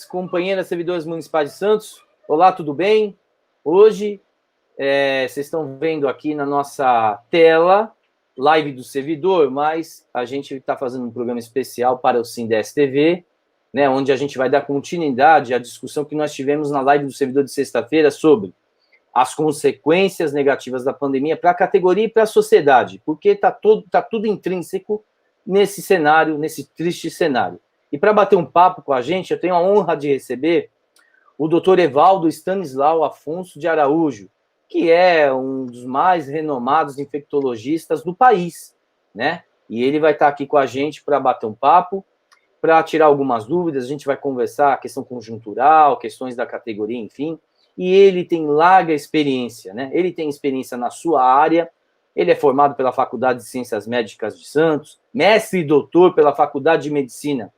Companheiras, servidores municipais de Santos, olá, tudo bem? Hoje, vocês estão vendo aqui na nossa tela, live do servidor, mas a gente está fazendo um programa especial para o Sindes TV, né, onde a gente vai dar continuidade à discussão que nós tivemos na live do servidor de sexta-feira sobre as consequências negativas da pandemia para a categoria e para a sociedade, porque está tudo intrínseco nesse cenário, nesse triste cenário. E para bater um papo com a gente, eu tenho a honra de receber o Dr. Evaldo Stanislau Afonso de Araújo, que é um dos mais renomados infectologistas do país, né? E ele vai estar aqui com a gente para bater um papo, para tirar algumas dúvidas, a gente vai conversar a questão conjuntural, questões da categoria, enfim. E ele tem larga experiência, né? Ele tem experiência na sua área, ele é formado pela Faculdade de Ciências Médicas de Santos, mestre e doutor pela Faculdade de Medicina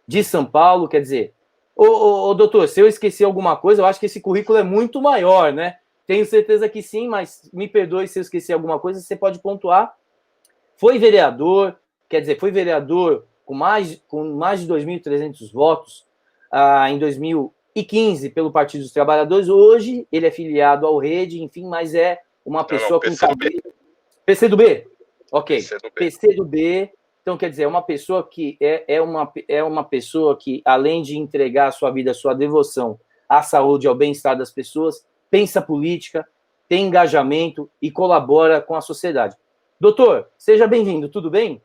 de São Paulo, quer dizer, doutor, se eu esqueci alguma coisa, eu acho que esse currículo é muito maior, né? Tenho certeza que sim, mas me perdoe se eu esqueci alguma coisa, você pode pontuar. Foi vereador com mais de 2.300 votos em 2015 pelo Partido dos Trabalhadores. Hoje ele é filiado ao Rede, enfim, mas é uma pessoa com cabeça... PCdoB? Ok, PCdoB. Então, quer dizer, é uma pessoa que é uma pessoa que, além de entregar a sua vida, a sua devoção à saúde, ao bem-estar das pessoas, pensa política, tem engajamento e colabora com a sociedade. Doutor, seja bem-vindo, tudo bem?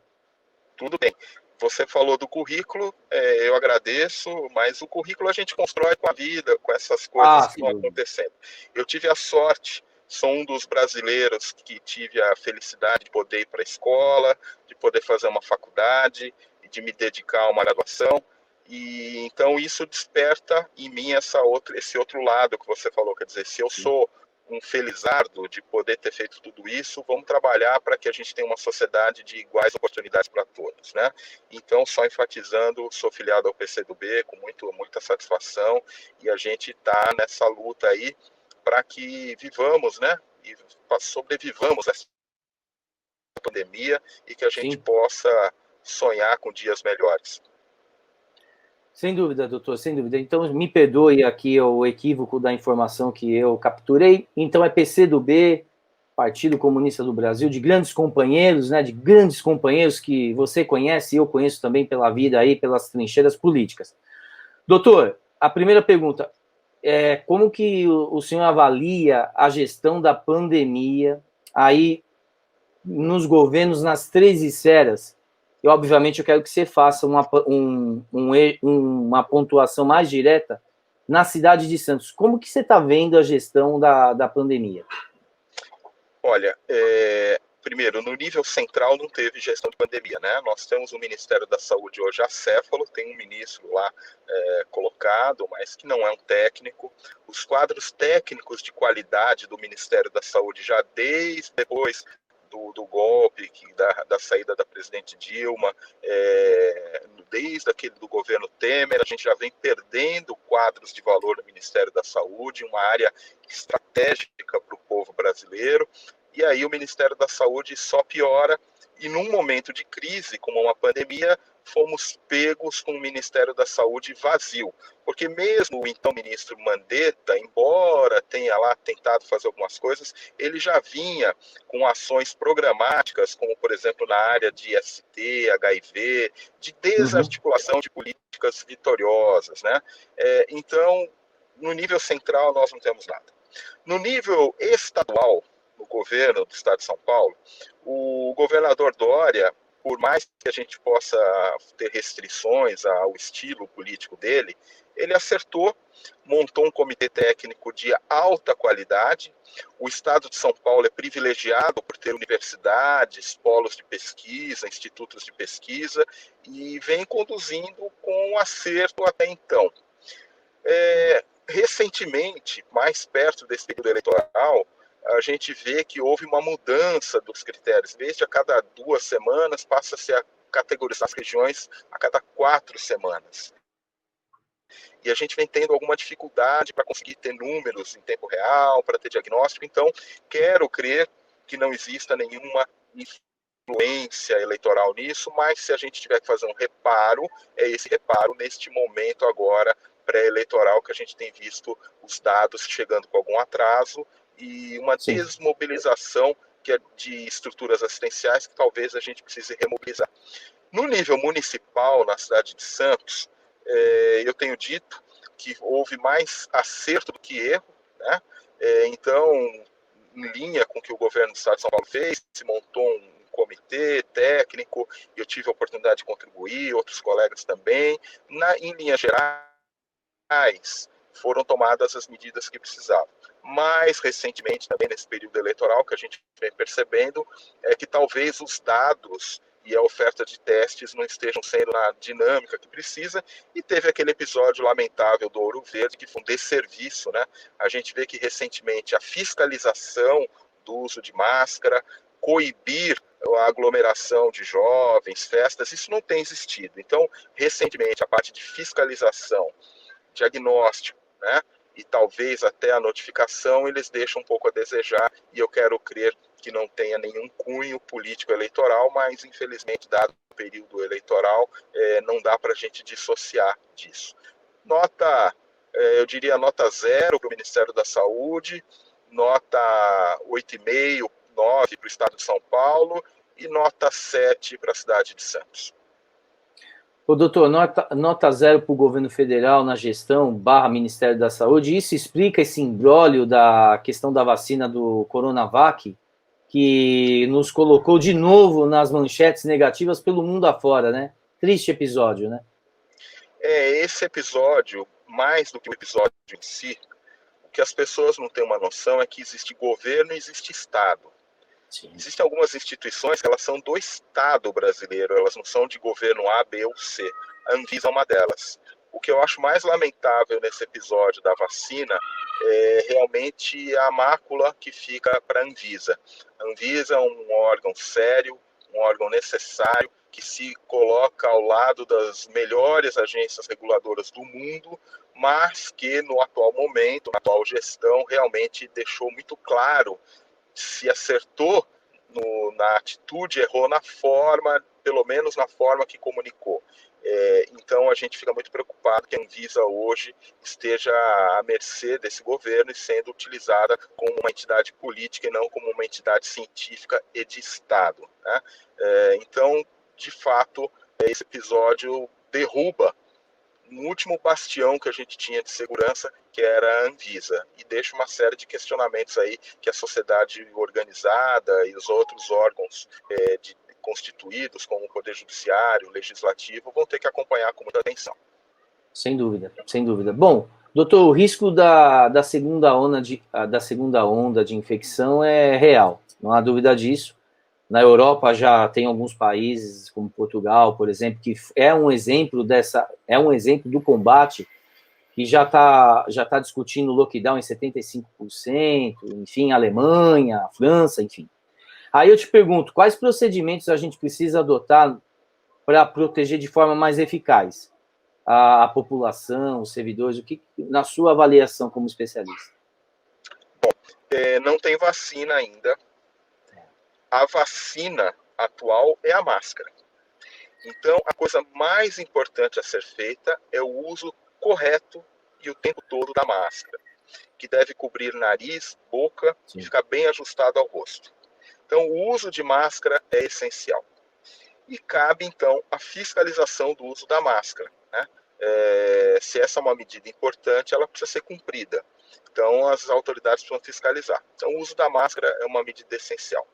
Tudo bem. Você falou do currículo, eu agradeço, mas o currículo a gente constrói com a vida, com essas coisas que estão acontecendo. Eu tive a sorte, sou um dos brasileiros que tive a felicidade de poder ir para a escola, de poder fazer uma faculdade, de me dedicar a uma graduação, e então isso desperta em mim esse outro lado que você falou, quer dizer, se eu sou um felizardo de poder ter feito tudo isso, vamos trabalhar para que a gente tenha uma sociedade de iguais oportunidades para todos, né? Então, só enfatizando, sou filiado ao PCdoB com muita satisfação, e a gente está nessa luta aí para que vivamos, né? E sobrevivamos essa pandemia e que a gente possa sonhar com dias melhores. Sem dúvida, doutor, sem dúvida. Então, me perdoe aqui o equívoco da informação que eu capturei. Então, é PCdoB, Partido Comunista do Brasil, de grandes companheiros, né, de grandes companheiros que você conhece e eu conheço também pela vida aí, pelas trincheiras políticas. Doutor, a primeira pergunta é como que o senhor avalia a gestão da pandemia aí nos governos, nas três esferas? E, obviamente, eu quero que você faça uma pontuação mais direta na cidade de Santos. Como que você está vendo a gestão da pandemia? Olha, primeiro, no nível central não teve gestão de pandemia, né? Nós temos o Ministério da Saúde hoje acéfalo, tem um ministro lá colocado, mas que não é um técnico. Os quadros técnicos de qualidade do Ministério da Saúde, já desde depois do golpe, da saída da presidente Dilma, desde aquele do governo Temer, a gente já vem perdendo quadros de valor no Ministério da Saúde, uma área estratégica para o povo brasileiro, e aí o Ministério da Saúde só piora, e num momento de crise, como uma pandemia, fomos pegos com o Ministério da Saúde vazio, porque mesmo o então ministro Mandetta, embora tenha lá tentado fazer algumas coisas, ele já vinha com ações programáticas, como por exemplo na área de ST, HIV, de desarticulação de políticas vitoriosas, né? Então, no nível central nós não temos nada. No nível estadual, no governo do estado de São Paulo, o governador Dória, por mais que a gente possa ter restrições ao estilo político dele, ele acertou, montou um comitê técnico de alta qualidade. O estado de São Paulo é privilegiado por ter universidades, polos de pesquisa, institutos de pesquisa, e vem conduzindo com acerto até então. Recentemente, mais perto desse período eleitoral, a gente vê que houve uma mudança dos critérios. Desde a cada 2 semanas, passa-se a categorizar as regiões a cada 4 semanas. E a gente vem tendo alguma dificuldade para conseguir ter números em tempo real, para ter diagnóstico. Então, quero crer que não exista nenhuma influência eleitoral nisso, mas se a gente tiver que fazer um reparo, é esse reparo neste momento agora pré-eleitoral, que a gente tem visto os dados chegando com algum atraso e uma Sim. desmobilização de estruturas assistenciais que talvez a gente precise remobilizar. No nível municipal, na cidade de Santos, eu tenho dito que houve mais acerto do que erro, né? Então, em linha com o que o governo do estado de São Paulo fez, se montou um comitê técnico, eu tive a oportunidade de contribuir, outros colegas também. Em linhas gerais, foram tomadas as medidas que precisavam. Mais recentemente, também nesse período eleitoral, que a gente vem percebendo é que talvez os dados e a oferta de testes não estejam sendo na dinâmica que precisa, e teve aquele episódio lamentável do Ouro Verde, que foi um desserviço, né? A gente vê que recentemente a fiscalização do uso de máscara, coibir a aglomeração de jovens, festas, isso não tem existido. Então, recentemente, a parte de fiscalização, diagnóstico, né, e talvez até a notificação, eles deixam um pouco a desejar, e eu quero crer que não tenha nenhum cunho político eleitoral, mas infelizmente, dado o período eleitoral, não dá para a gente dissociar disso. Eu diria nota 0 para o Ministério da Saúde, nota 8,5, 9 para o Estado de São Paulo e nota 7 para a cidade de Santos. Ô, doutor, nota 0 para o governo federal na gestão / Ministério da Saúde. Isso explica esse imbróglio da questão da vacina do Coronavac, que nos colocou de novo nas manchetes negativas pelo mundo afora, né? Triste episódio, né? Esse episódio, mais do que o episódio em si, o que as pessoas não têm uma noção é que existe governo e existe Estado. Sim. Existem algumas instituições que elas são do Estado brasileiro, elas não são de governo A, B ou C. A Anvisa é uma delas. O que eu acho mais lamentável nesse episódio da vacina é realmente a mácula que fica para a Anvisa. A Anvisa é um órgão sério, um órgão necessário, que se coloca ao lado das melhores agências reguladoras do mundo, mas que no atual momento, na atual gestão, realmente deixou muito claro se acertou na atitude, errou na forma, pelo menos na forma que comunicou. Então a gente fica muito preocupado que a Anvisa hoje esteja à mercê desse governo e sendo utilizada como uma entidade política e não como uma entidade científica e de Estado, né? Então, de fato, esse episódio derruba um último bastião que a gente tinha de segurança, que era a Anvisa, e deixa uma série de questionamentos aí que a sociedade organizada e os outros órgãos constituídos, como o Poder Judiciário, o Legislativo, vão ter que acompanhar com muita atenção. Sem dúvida, sem dúvida. Bom, doutor, o risco da segunda onda de infecção é real, não há dúvida disso. Na Europa já tem alguns países, como Portugal, por exemplo, que é um exemplo do combate, que já tá discutindo lockdown em 75%, enfim, Alemanha, França, enfim. Aí eu te pergunto, quais procedimentos a gente precisa adotar para proteger de forma mais eficaz a população, os servidores, o que, na sua avaliação como especialista? Bom, não tem vacina ainda. A vacina atual é a máscara. Então, a coisa mais importante a ser feita é o uso correto e o tempo todo da máscara, que deve cobrir nariz, boca Sim. e ficar bem ajustado ao rosto. Então, o uso de máscara é essencial. E cabe, então, a fiscalização do uso da máscara, né? Se essa é uma medida importante, ela precisa ser cumprida. Então, as autoridades precisam fiscalizar. Então, o uso da máscara é uma medida essencial.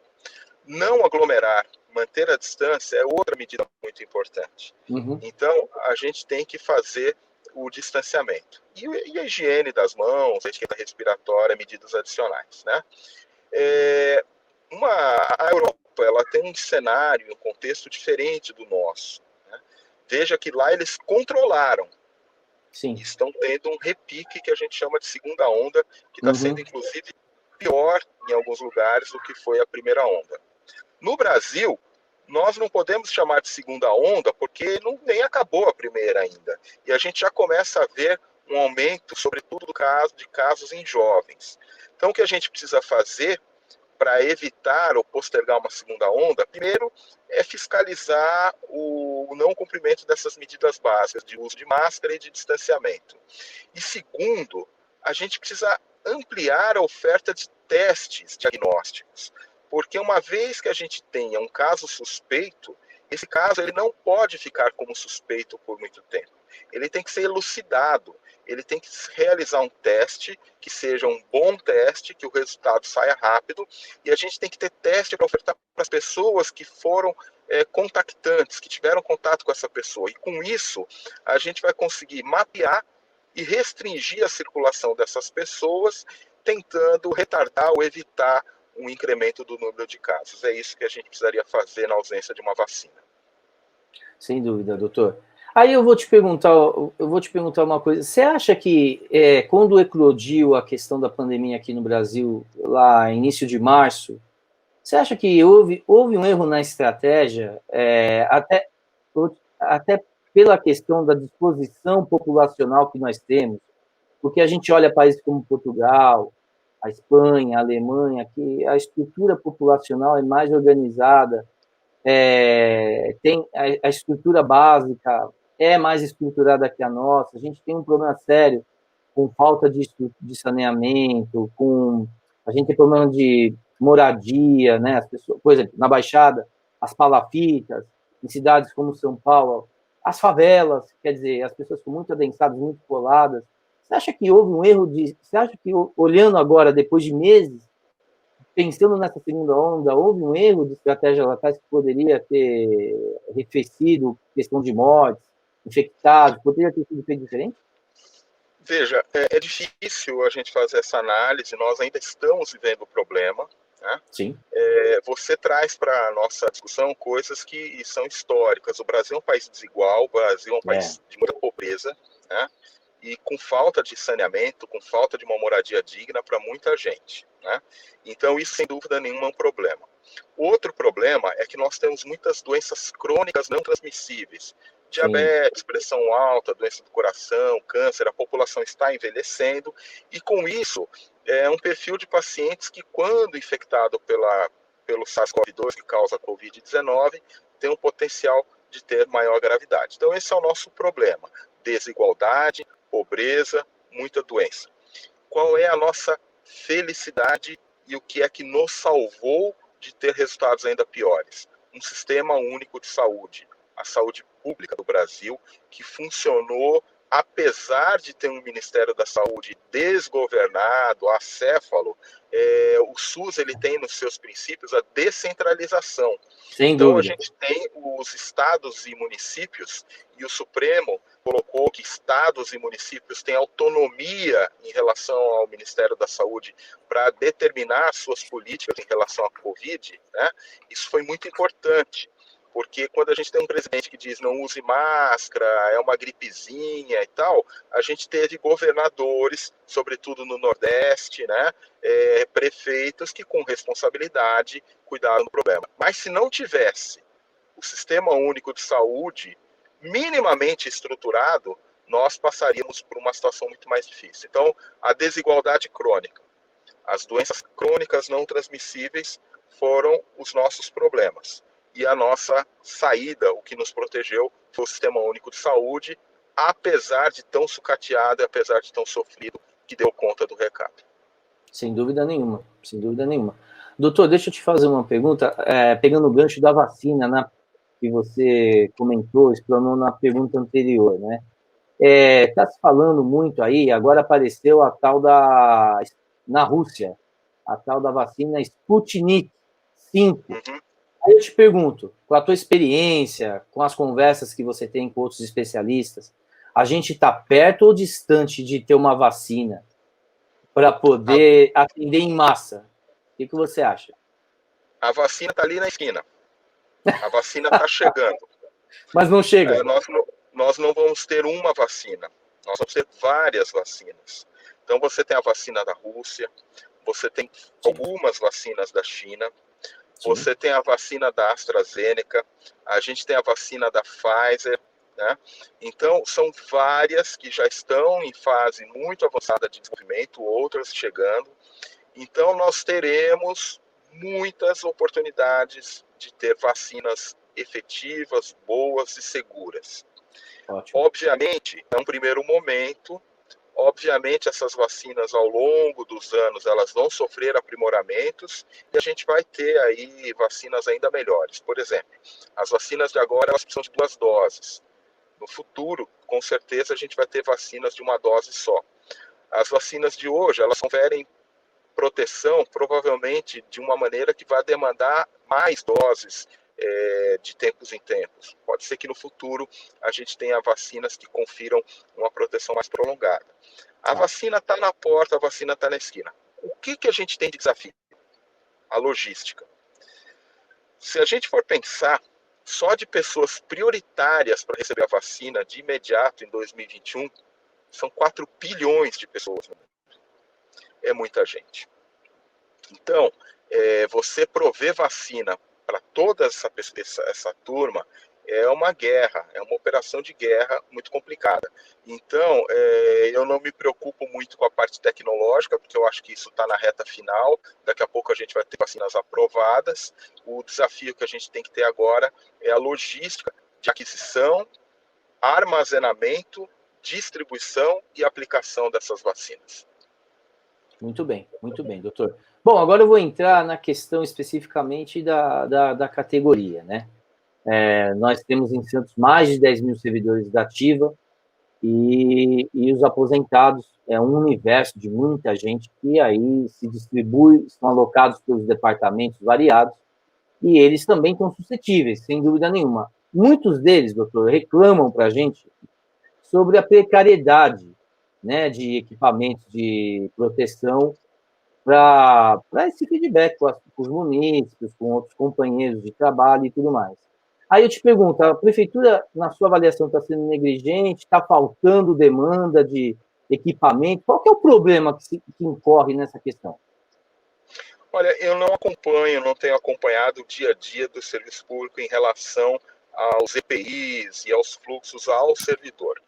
Não aglomerar, manter a distância é outra medida muito importante. Uhum. Então, a gente tem que fazer o distanciamento. E a higiene das mãos, a etiqueta respiratória, medidas adicionais, né? A Europa, ela tem um cenário, um contexto diferente do nosso, né? Veja que lá eles controlaram. Sim. E estão tendo um repique que a gente chama de segunda onda, que está sendo, inclusive, pior em alguns lugares do que foi a primeira onda. No Brasil, nós não podemos chamar de segunda onda porque nem acabou a primeira ainda. E a gente já começa a ver um aumento, sobretudo de casos em jovens. Então, o que a gente precisa fazer para evitar ou postergar uma segunda onda, primeiro é fiscalizar o não cumprimento dessas medidas básicas de uso de máscara e de distanciamento. E segundo, a gente precisa ampliar a oferta de testes diagnósticos, porque uma vez que a gente tenha um caso suspeito, esse caso ele não pode ficar como suspeito por muito tempo. Ele tem que ser elucidado, ele tem que realizar um teste que seja um bom teste, que o resultado saia rápido, e a gente tem que ter teste para ofertar para as pessoas que foram contactantes, que tiveram contato com essa pessoa. E com isso, a gente vai conseguir mapear e restringir a circulação dessas pessoas, tentando retardar ou evitar um incremento do número de casos. É isso que a gente precisaria fazer na ausência de uma vacina. Sem dúvida, doutor. Aí eu vou te perguntar uma coisa. Você acha que quando eclodiu a questão da pandemia aqui no Brasil, lá início de março, você acha que houve um erro na estratégia, até pela questão da disposição populacional que nós temos? Porque a gente olha países como Portugal, a Espanha, a Alemanha, que a estrutura populacional é mais organizada, tem a estrutura básica é mais estruturada que a nossa. A gente tem um problema sério com falta de saneamento, a gente tem problema de moradia, né? As pessoas, por exemplo, na Baixada, as palafitas, em cidades como São Paulo, as favelas, quer dizer, as pessoas ficam muito adensadas, muito coladas. Você acha que houve um erro você acha que, olhando agora, depois de meses, pensando nessa segunda onda, houve um erro de estratégia lá atrás que poderia ter arrefecido questão de mortes, infectados, poderia ter sido feito diferente? Veja, é difícil a gente fazer essa análise, nós ainda estamos vivendo o problema, né? Sim. Você traz para a nossa discussão coisas que são históricas. O Brasil é um país desigual, o Brasil é um país de muita pobreza, né? E com falta de saneamento, com falta de uma moradia digna para muita gente, né? Então isso, sem dúvida nenhuma, é um problema. Outro problema é que nós temos muitas doenças crônicas não transmissíveis. Diabetes, pressão alta, doença do coração, câncer, a população está envelhecendo e com isso é um perfil de pacientes que, quando infectado pelo SARS-CoV-2, que causa a Covid-19, tem um potencial de ter maior gravidade. Então esse é o nosso problema: desigualdade, pobreza, muita doença. Qual é a nossa felicidade e o que é que nos salvou de ter resultados ainda piores? Um sistema único de saúde, a saúde pública do Brasil, que funcionou apesar de ter um Ministério da Saúde desgovernado, acéfalo. O SUS ele tem nos seus princípios a descentralização. Sem Então a dúvida. gente tem os estados e municípios, e o Supremo colocou que estados e municípios têm autonomia em relação ao Ministério da Saúde para determinar suas políticas em relação à Covid, né? Isso foi muito importante, porque quando a gente tem um presidente que diz não use máscara, é uma gripezinha e tal, a gente teve governadores, sobretudo no Nordeste, né, prefeitos que com responsabilidade cuidaram do problema. Mas se não tivesse o Sistema Único de Saúde minimamente estruturado, nós passaríamos por uma situação muito mais difícil. Então, a desigualdade crônica, as doenças crônicas não transmissíveis foram os nossos problemas. E a nossa saída, o que nos protegeu, foi o Sistema Único de Saúde, apesar de tão sucateado e apesar de tão sofrido, que deu conta do recado. Sem dúvida nenhuma, sem dúvida nenhuma. Doutor, deixa eu te fazer uma pergunta, pegando o gancho da vacina, né, que você comentou, explanou na pergunta anterior, né? Está se falando muito aí, agora apareceu a tal na Rússia, a tal da vacina Sputnik 5. Uhum. Aí eu te pergunto, com a tua experiência, com as conversas que você tem com outros especialistas, a gente está perto ou distante de ter uma vacina para poder atender em massa? O que você acha? A vacina está ali na esquina. A vacina está chegando. Mas não chega. Nós não vamos ter uma vacina. Nós vamos ter várias vacinas. Então você tem a vacina da Rússia, você tem algumas vacinas da China, você tem a vacina da AstraZeneca, a gente tem a vacina da Pfizer, né? Então, são várias que já estão em fase muito avançada de desenvolvimento, outras chegando. Então, nós teremos muitas oportunidades de ter vacinas efetivas, boas e seguras. Ótimo. Obviamente, é um primeiro momento. Obviamente, essas vacinas, ao longo dos anos, elas vão sofrer aprimoramentos e a gente vai ter aí vacinas ainda melhores. Por exemplo, as vacinas de agora, elas precisam de 2 doses. No futuro, com certeza, a gente vai ter vacinas de 1 dose só. As vacinas de hoje, elas conferem proteção, provavelmente, de uma maneira que vai demandar mais doses de tempos em tempos. Pode ser que no futuro a gente tenha vacinas que confiram uma proteção mais prolongada. A vacina está na porta, a vacina está na esquina. O que a gente tem de desafio? A logística. Se a gente for pensar, só de pessoas prioritárias para receber a vacina de imediato em 2021, são 4 bilhões de pessoas no mundo. É muita gente. Então, você prover vacina para toda essa turma é uma guerra, é uma operação de guerra muito complicada. Então, eu não me preocupo muito com a parte tecnológica, porque eu acho que isso está na reta final. Daqui a pouco a gente vai ter vacinas aprovadas. O desafio que a gente tem que ter agora é a logística de aquisição, armazenamento, distribuição e aplicação dessas vacinas. Muito bem, doutor. Bom, agora eu vou entrar na questão especificamente da categoria, né? Nós temos em Santos mais de 10 mil servidores da ativa e os aposentados é um universo de muita gente que aí se distribui, estão alocados pelos departamentos variados e eles também estão suscetíveis, sem dúvida nenhuma. Muitos deles, doutor, reclamam para a gente sobre a precariedade, né, de equipamentos de proteção para esse feedback com os munícipes, com outros companheiros de trabalho e tudo mais. Aí eu te pergunto, a prefeitura, na sua avaliação, está sendo negligente? Está faltando demanda de equipamento? Qual que é o problema que incorre nessa questão? Olha, eu não acompanho, não tenho acompanhado o dia a dia do serviço público em relação aos EPIs e aos fluxos ao servidor.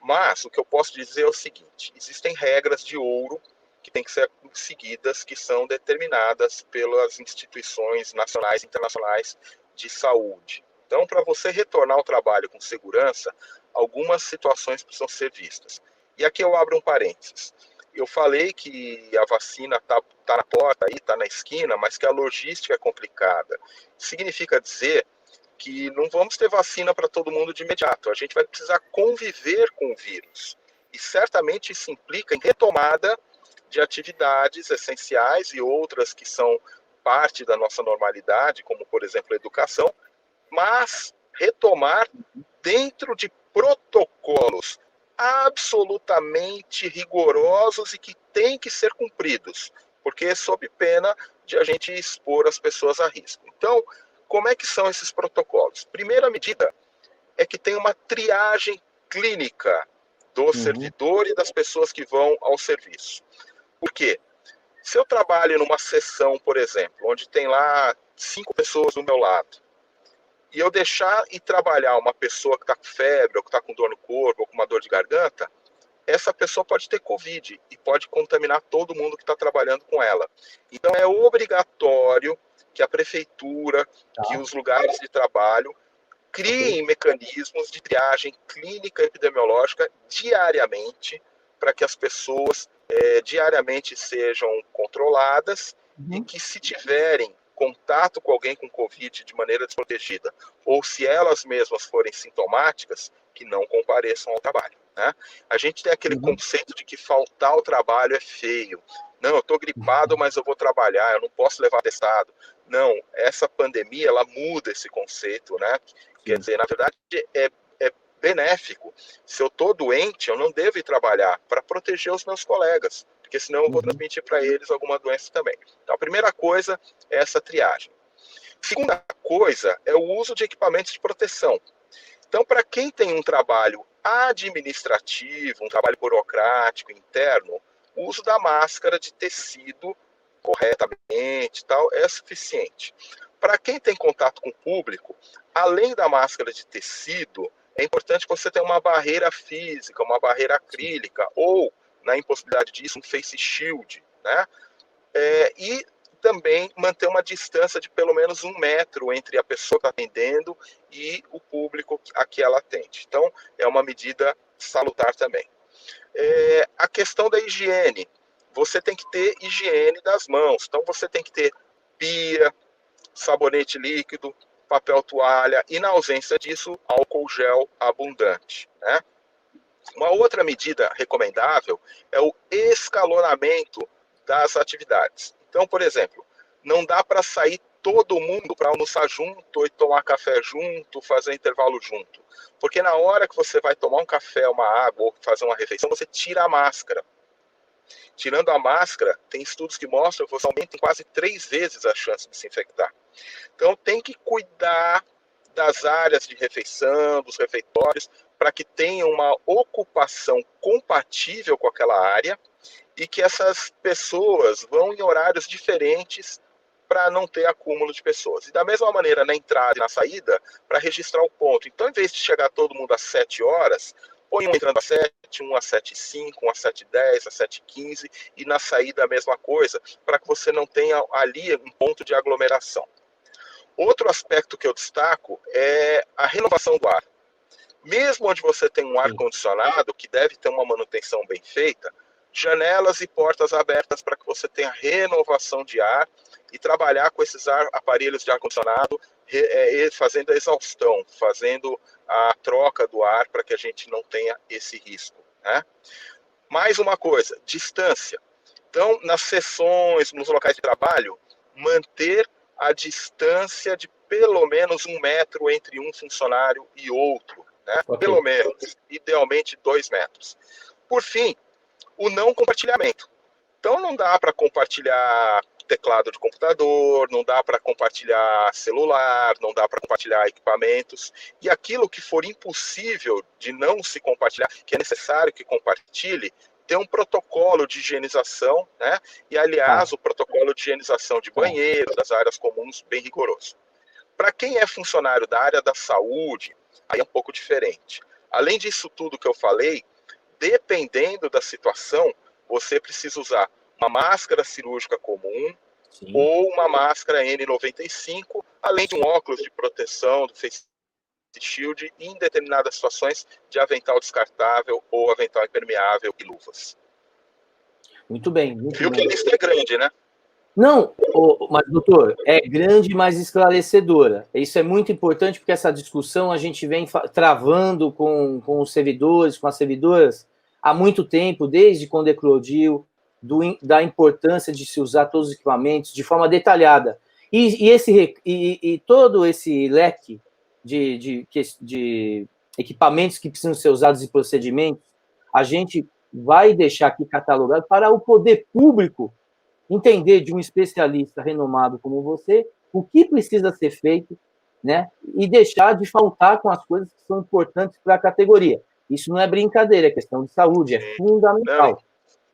Mas o que eu posso dizer é o seguinte: existem regras de ouro que têm que ser seguidas, que são determinadas pelas instituições nacionais e internacionais de saúde. Então, para você retornar ao trabalho com segurança, algumas situações precisam ser vistas. E aqui eu abro um parênteses. Eu falei que a vacina está na porta, está na esquina, mas que a logística é complicada. Significa dizer que não vamos ter vacina para todo mundo de imediato. A gente vai precisar conviver com o vírus. E certamente isso implica em retomada de atividades essenciais e outras que são parte da nossa normalidade, como, por exemplo, a educação, mas retomar dentro de protocolos absolutamente rigorosos e que têm que ser cumpridos, porque é sob pena de a gente expor as pessoas a risco. Então, como é que são esses protocolos? Primeira medida é que tem uma triagem clínica do servidor e das pessoas que vão ao serviço. Por quê? Se eu trabalho numa sessão, por exemplo, onde tem lá 5 pessoas do meu lado, e eu deixar e trabalhar uma pessoa que está com febre, ou que está com dor no corpo, ou com uma dor de garganta, essa pessoa pode ter Covid e pode contaminar todo mundo que está trabalhando com ela. Então é obrigatório que a prefeitura, que os lugares de trabalho criem mecanismos de triagem clínica e epidemiológica diariamente, para que as pessoas diariamente sejam controladas e que, se tiverem contato com alguém com Covid de maneira desprotegida, ou se elas mesmas forem sintomáticas, que não compareçam ao trabalho. Né? A gente tem aquele conceito de que faltar ao trabalho é feio. Não, eu estou gripado, mas eu vou trabalhar, eu não posso levar atestado. Não, essa pandemia, ela muda esse conceito, né? Quer dizer, na verdade, é benéfico. Se eu estou doente, eu não devo ir trabalhar para proteger os meus colegas, porque senão eu vou transmitir para eles alguma doença também. Então, a primeira coisa é essa triagem. Segunda coisa é o uso de equipamentos de proteção. Então, para quem tem um trabalho administrativo, um trabalho burocrático interno, o uso da máscara de tecido corretamente tal é suficiente. Para quem tem contato com o público, além da máscara de tecido, é importante que você tenha uma barreira física, uma barreira acrílica, ou, na impossibilidade disso, um face shield, né? E também manter uma distância de pelo menos 1 metro entre a pessoa que está atendendo e o público a que ela atende. Então, é uma medida salutar também. A questão da higiene. Você tem que ter higiene das mãos. Então, você tem que ter pia, sabonete líquido, papel toalha e, na ausência disso, álcool gel abundante, né? Uma outra medida recomendável é o escalonamento das atividades. Então, por exemplo, não dá para sair todo mundo para almoçar junto, e tomar café junto, fazer intervalo junto. Porque na hora que você vai tomar um café, uma água ou fazer uma refeição, você tira a máscara. Tirando a máscara, tem estudos que mostram que você aumenta em quase 3 vezes a chance de se infectar. Então tem que cuidar das áreas de refeição, dos refeitórios, para que tenha uma ocupação compatível com aquela área e que essas pessoas vão em horários diferentes para não ter acúmulo de pessoas. E da mesma maneira, na entrada e na saída, para registrar o ponto. Então, em vez de chegar todo mundo às 7 horas, põe um entrando às 7, um às 7h05, um às 7h10, às 7h15, e na saída a mesma coisa, para que você não tenha ali um ponto de aglomeração. Outro aspecto que eu destaco é a renovação do ar. Mesmo onde você tem um ar-condicionado, que deve ter uma manutenção bem feita, janelas e portas abertas para que você tenha renovação de ar e trabalhar com esses aparelhos de ar-condicionado, fazendo a exaustão, fazendo a troca do ar para que a gente não tenha esse risco, né? Mais uma coisa, distância. Então, nas sessões, nos locais de trabalho, manter a distância de pelo menos 1 metro entre um funcionário e outro, né? Okay. Pelo menos, idealmente 2 metros. Por fim, o não compartilhamento. Então não dá para compartilhar teclado de computador, não dá para compartilhar celular, não dá para compartilhar equipamentos. E aquilo que for impossível de não se compartilhar, que é necessário que compartilhe, tem um protocolo de higienização, né? E, aliás, o protocolo de higienização de banheiro, das áreas comuns, bem rigoroso. Para quem é funcionário da área da saúde, aí é um pouco diferente. Além disso tudo que eu falei, dependendo da situação, você precisa usar uma máscara cirúrgica comum, sim, ou uma máscara N95, além de um óculos de proteção do face shield e, em determinadas situações, de avental descartável ou avental impermeável e luvas. Muito bem. Muito Viu bem. Que a lista é grande, né? Não, mas, doutor, é grande, mas esclarecedora. Isso é muito importante, porque essa discussão a gente vem travando com os servidores, com as servidoras, há muito tempo, desde quando eclodiu, da importância de se usar todos os equipamentos de forma detalhada. E todo esse leque de equipamentos que precisam ser usados e procedimentos, a gente vai deixar aqui catalogado para o poder público entender de um especialista renomado como você o que precisa ser feito, né? E deixar de faltar com as coisas que são importantes para a categoria. Isso não é brincadeira, é questão de saúde, é fundamental. Não,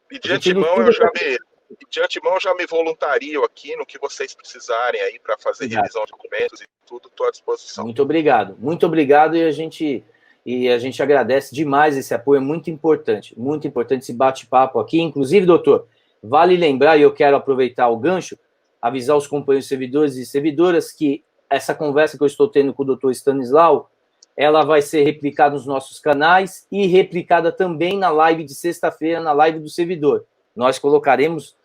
e de antemão eu já me voluntario aqui no que vocês precisarem aí para fazer revisão de documentos e tudo, estou à disposição. Muito obrigado e a gente agradece demais esse apoio, é muito importante esse bate-papo aqui. Inclusive, doutor, vale lembrar, e eu quero aproveitar o gancho, avisar os companheiros servidores e servidoras que essa conversa que eu estou tendo com o doutor Stanislau, ela vai ser replicada nos nossos canais e replicada também na live de sexta-feira, na live do servidor. Nós colocaremos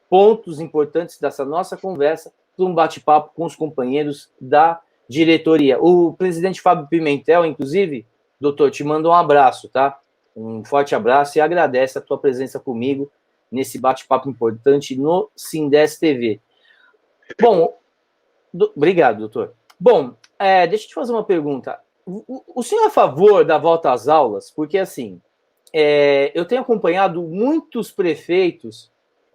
pontos importantes dessa nossa conversa para um bate-papo com os companheiros da diretoria. O presidente Fábio Pimentel, inclusive, doutor, te manda um abraço, tá? Um forte abraço e agradece a tua presença comigo nesse bate-papo importante no Sindes TV. Bom, obrigado, doutor. Bom, deixa eu te fazer uma pergunta. O senhor é a favor da volta às aulas? Porque, assim, eu tenho acompanhado muitos prefeitos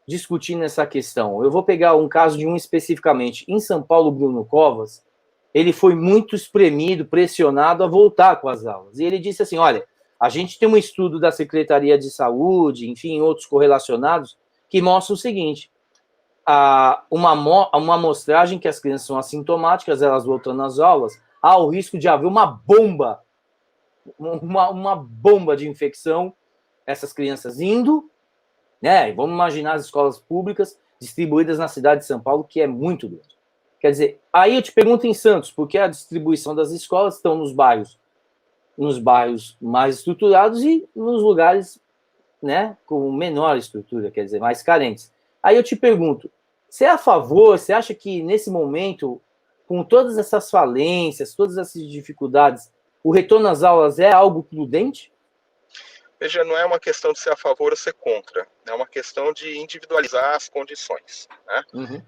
discutindo essa questão. Eu vou pegar um caso de um especificamente. Em São Paulo, Bruno Covas, ele foi muito espremido, pressionado a voltar com as aulas. E ele disse assim, olha, a gente tem um estudo da Secretaria de Saúde, enfim, outros correlacionados, que mostra o seguinte, uma amostragem que as crianças são assintomáticas, elas voltando às aulas, há o risco de haver uma bomba de infecção, essas crianças indo, né? Vamos imaginar as escolas públicas, distribuídas na cidade de São Paulo, que é muito grande. Quer dizer, aí eu te pergunto em Santos, porque a distribuição das escolas estão nos bairros mais estruturados e nos lugares, né, com menor estrutura, quer dizer, mais carentes. Aí eu te pergunto, você é a favor, você acha que nesse momento, com todas essas falências, todas essas dificuldades, o retorno às aulas é algo prudente? Veja, não é uma questão de ser a favor ou ser contra, é uma questão de individualizar as condições, né? Uhum.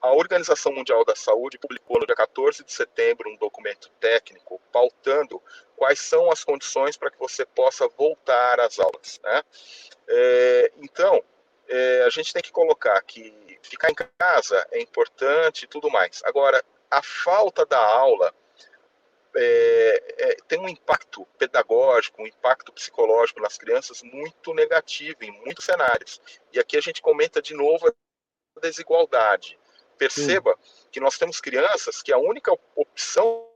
A Organização Mundial da Saúde publicou no dia 14 de setembro um documento técnico pautando quais são as condições para que você possa voltar às aulas, né? Então, a gente tem que colocar que ficar em casa é importante e tudo mais. Agora, a falta da aula tem um impacto pedagógico, um impacto psicológico nas crianças muito negativo em muitos cenários. E aqui a gente comenta de novo a desigualdade. Sim. Perceba que nós temos crianças que a única opção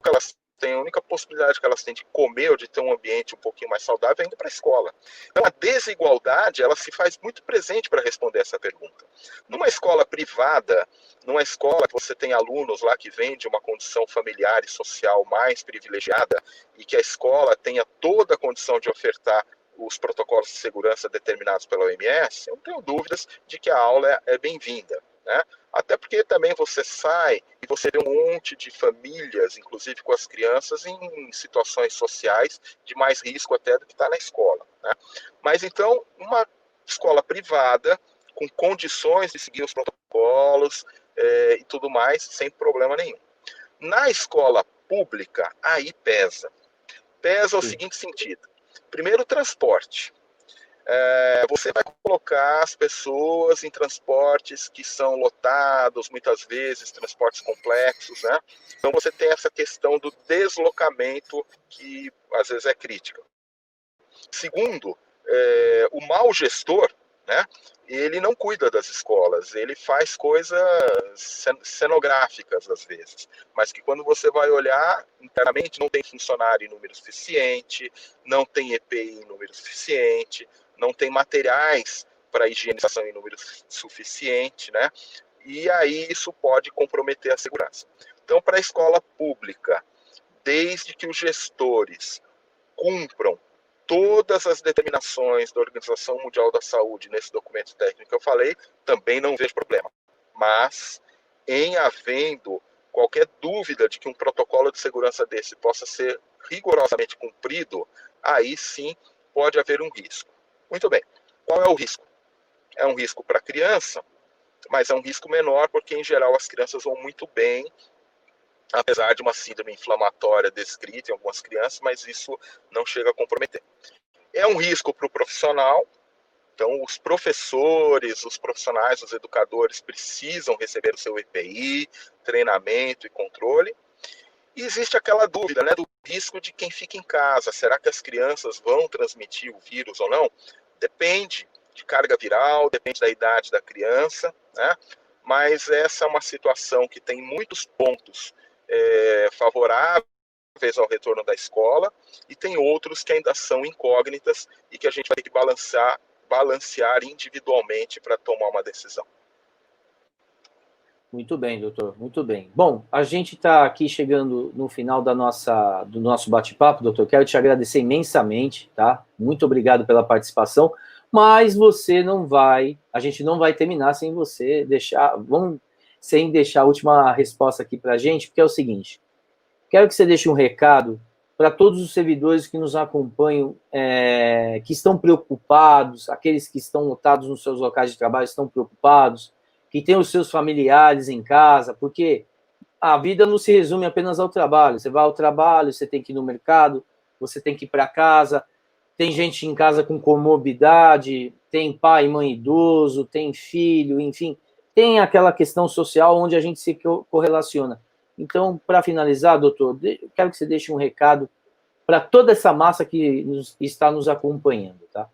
que elas têm, a única possibilidade que elas têm de comer ou de ter um ambiente um pouquinho mais saudável é indo para a escola. Então, a desigualdade, ela se faz muito presente para responder essa pergunta. Numa escola privada, numa escola que você tem alunos lá que vêm de uma condição familiar e social mais privilegiada e que a escola tenha toda a condição de ofertar os protocolos de segurança determinados pela OMS, eu não tenho dúvidas de que a aula é bem-vinda, né? Até porque também você sai e você vê um monte de famílias, inclusive com as crianças, em situações sociais de mais risco até do que está na escola, né? Mas então, uma escola privada, com condições de seguir os protocolos e tudo mais, sem problema nenhum. Na escola pública, aí pesa. Pesa o Sim. seguinte sentido. Primeiro, o transporte. Você vai colocar as pessoas em transportes que são lotados, muitas vezes, transportes complexos, né? Então você tem essa questão do deslocamento que às vezes é crítica. Segundo, o mau gestor, né? Ele não cuida das escolas, ele faz coisas cenográficas às vezes, mas que quando você vai olhar internamente não tem funcionário em número suficiente, não tem EPI em número suficiente, não tem materiais para higienização em número suficiente, né? E aí isso pode comprometer a segurança. Então, para a escola pública, desde que os gestores cumpram todas as determinações da Organização Mundial da Saúde nesse documento técnico que eu falei, também não vejo problema. Mas, em havendo qualquer dúvida de que um protocolo de segurança desse possa ser rigorosamente cumprido, aí sim pode haver um risco. Muito bem. Qual é o risco? É um risco para a criança, mas é um risco menor porque, em geral, as crianças vão muito bem, apesar de uma síndrome inflamatória descrita em algumas crianças, mas isso não chega a comprometer. É um risco para o profissional, então os professores, os profissionais, os educadores precisam receber o seu EPI, treinamento e controle. E existe aquela dúvida, né, do risco de quem fica em casa. Será que as crianças vão transmitir o vírus ou não? Depende de carga viral, depende da idade da criança, né? Mas essa é uma situação que tem muitos pontos favoráveis ao retorno da escola e tem outros que ainda são incógnitas e que a gente vai ter que balancear individualmente para tomar uma decisão. Muito bem, doutor, muito bem. Bom, a gente está aqui chegando no final do nosso bate-papo, doutor. Quero te agradecer imensamente, tá? Muito obrigado pela participação, mas a gente não vai terminar sem você sem deixar a última resposta aqui para a gente, porque é o seguinte, quero que você deixe um recado para todos os servidores que nos acompanham, que estão preocupados, aqueles que estão lotados nos seus locais de trabalho estão preocupados, que têm os seus familiares em casa, porque a vida não se resume apenas ao trabalho. Você vai ao trabalho, você tem que ir no mercado, você tem que ir para casa, tem gente em casa com comorbidade, tem pai e mãe idoso, tem filho, enfim, tem aquela questão social onde a gente se correlaciona. Então, para finalizar, doutor, quero que você deixe um recado para toda essa massa que está nos acompanhando, tá?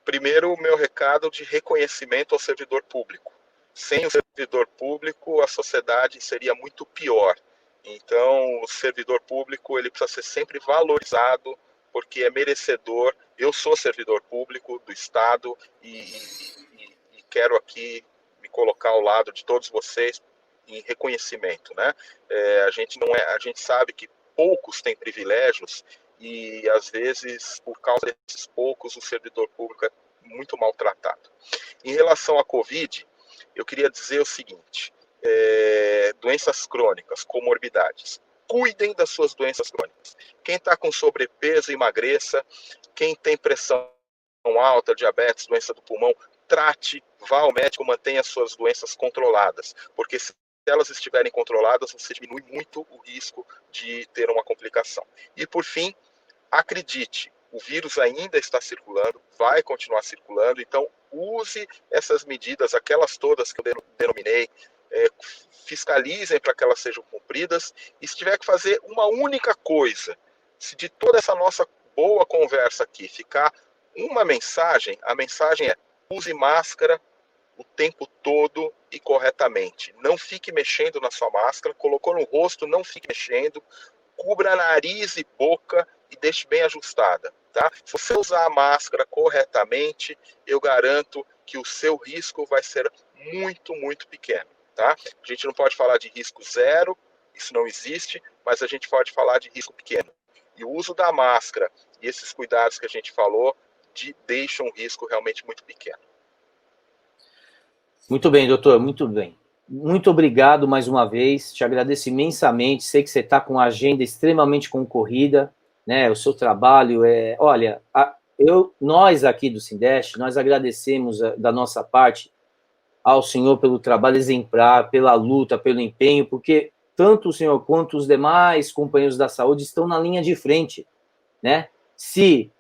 Primeiro, o meu recado de reconhecimento ao servidor público. Sem o servidor público, a sociedade seria muito pior. Então, o servidor público ele precisa ser sempre valorizado, porque é merecedor. Eu sou servidor público do Estado e quero aqui me colocar ao lado de todos vocês em reconhecimento, né? A gente sabe que poucos têm privilégios e, às vezes, por causa desses poucos, o servidor público é muito maltratado. Em relação à Covid, eu queria dizer o seguinte, doenças crônicas, comorbidades, cuidem das suas doenças crônicas. Quem está com sobrepeso, emagreça. Quem tem pressão alta, diabetes, doença do pulmão, trate, vá ao médico, mantenha as suas doenças controladas, porque se elas estiverem controladas, você diminui muito o risco de ter uma complicação. E, por fim, acredite, o vírus ainda está circulando, vai continuar circulando, então use essas medidas, aquelas todas que eu denominei, fiscalizem para que elas sejam cumpridas, e se tiver que fazer uma única coisa, se de toda essa nossa boa conversa aqui ficar uma mensagem, a mensagem é: use máscara o tempo todo e corretamente. Não fique mexendo na sua máscara, colocou no rosto, não fique mexendo, cubra nariz e boca e deixe bem ajustada, tá? Se você usar a máscara corretamente, eu garanto que o seu risco vai ser muito, muito pequeno, tá? A gente não pode falar de risco zero, isso não existe, mas a gente pode falar de risco pequeno. E o uso da máscara e esses cuidados que a gente falou deixam um risco realmente muito pequeno. Muito bem, doutor, muito bem. Muito obrigado mais uma vez, te agradeço imensamente, sei que você está com uma agenda extremamente concorrida, né, o seu trabalho Olha, nós aqui do Sindeste, nós agradecemos da nossa parte ao senhor pelo trabalho exemplar, pela luta, pelo empenho, porque tanto o senhor quanto os demais companheiros da saúde estão na linha de frente, né? Se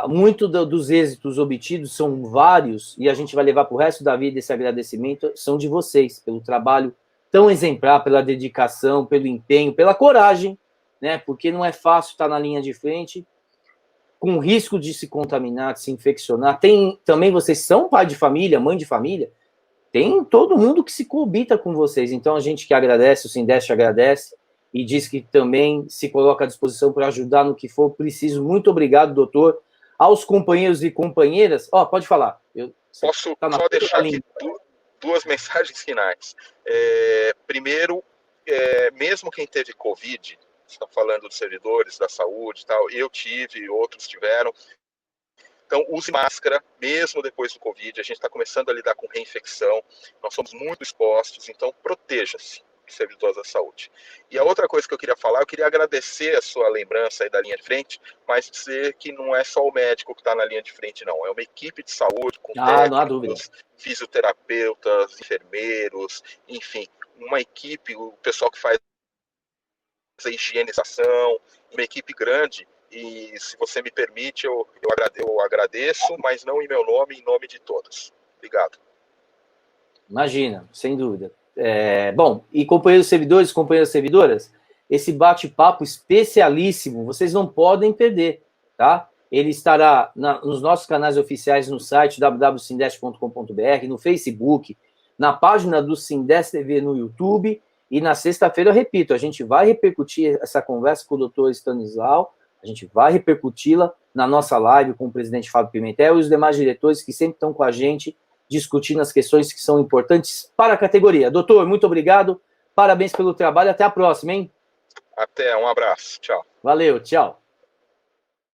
muito dos êxitos obtidos são vários, e a gente vai levar para o resto da vida esse agradecimento, são de vocês, pelo trabalho tão exemplar, pela dedicação, pelo empenho, pela coragem, né? Porque não é fácil estar na linha de frente, com risco de se contaminar, de se infeccionar. Também vocês são pai de família, mãe de família, tem todo mundo que se coabita com vocês. Então, a gente que agradece, o Sindeste agradece, e diz que também se coloca à disposição para ajudar no que for preciso. Muito obrigado, doutor. Aos companheiros e companheiras... Pode falar. Posso só deixar aqui duas mensagens finais. Primeiro, mesmo quem teve Covid, está falando dos servidores da saúde e tal, eu tive, outros tiveram. Então, use máscara, mesmo depois do Covid. A gente está começando a lidar com reinfecção. Nós somos muito expostos, então proteja-se, servidores da saúde. E a outra coisa que eu queria falar, eu queria agradecer a sua lembrança aí da linha de frente, mas dizer que não é só o médico que está na linha de frente, não. É uma equipe de saúde com técnicos, fisioterapeutas, enfermeiros, enfim, uma equipe, o pessoal que faz a higienização, uma equipe grande. E, se você me permite, eu agradeço, mas não em meu nome, em nome de todos. Obrigado. Imagina, sem dúvida. Bom, e companheiros servidores, companheiras servidoras, esse bate-papo especialíssimo, vocês não podem perder, tá? Ele estará nos nossos canais oficiais no site www.sindeste.com.br, no Facebook, na página do Sindeste TV no YouTube, e na sexta-feira, eu repito, a gente vai repercutir essa conversa com o doutor Stanislau, a gente vai repercuti-la na nossa live com o presidente Fábio Pimentel e os demais diretores que sempre estão com a gente, discutindo as questões que são importantes para a categoria. Doutor, muito obrigado, parabéns pelo trabalho, até a próxima, hein? Até, um abraço, tchau. Valeu, tchau.